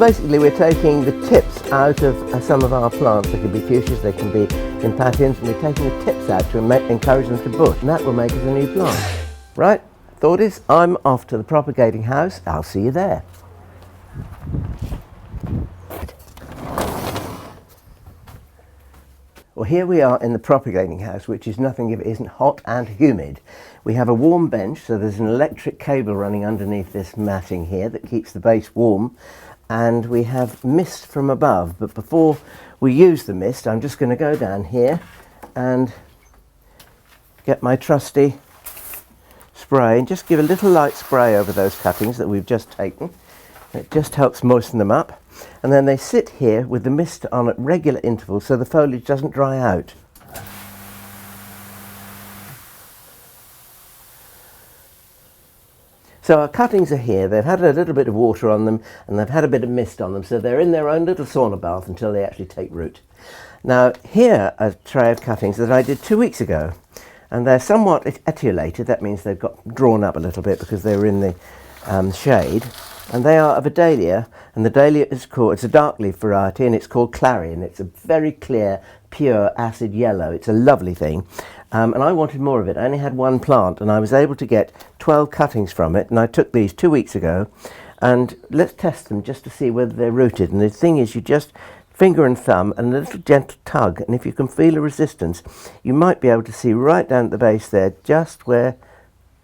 basically we're taking the tips out of some of our plants. They can be fuchsias, they can be impatiens, and we're taking the tips out to encourage them to bush, and that will make us a new plant. Right, thought is, I'm off to the propagating house. I'll see you there. Well, here we are in the propagating house, which is nothing if it isn't hot and humid. We have a warm bench, so there's an electric cable running underneath this matting here that keeps the base warm, and we have mist from above. But before we use the mist, I'm just going to go down here and get my trusty spray and just give a little light spray over those cuttings that we've just taken. It just helps moisten them up. And then they sit here with the mist on at regular intervals so the foliage doesn't dry out. So our cuttings are here. They've had a little bit of water on them and they've had a bit of mist on them, so they're in their own little sauna bath until they actually take root. Now here are a tray of cuttings that I did 2 weeks ago, and they're somewhat etiolated. That means they've got drawn up a little bit because they were in the shade. And they are of a dahlia, and the dahlia is called, it's a dark leaf variety, and it's called Clarion. It's a very clear, pure acid yellow. It's a lovely thing, and I wanted more of it. I only had one plant, and I was able to get 12 cuttings from it, and I took these 2 weeks ago, and let's test them just to see whether they're rooted. And the thing is, you just finger and thumb and a little gentle tug, and if you can feel a resistance, you might be able to see right down at the base there, just where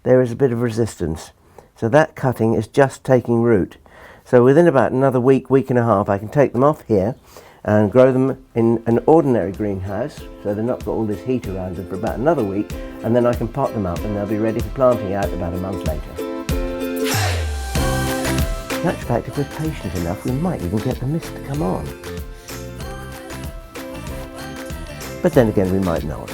there is a bit of resistance. So that cutting is just taking root. So within about another week, week and a half, I can take them off here and grow them in an ordinary greenhouse, so they're not got all this heat around them, for about another week, and then I can pot them up and they'll be ready for planting out about a month later. In actual fact, if we're patient enough, we might even get the mist to come on. But then again, we might not.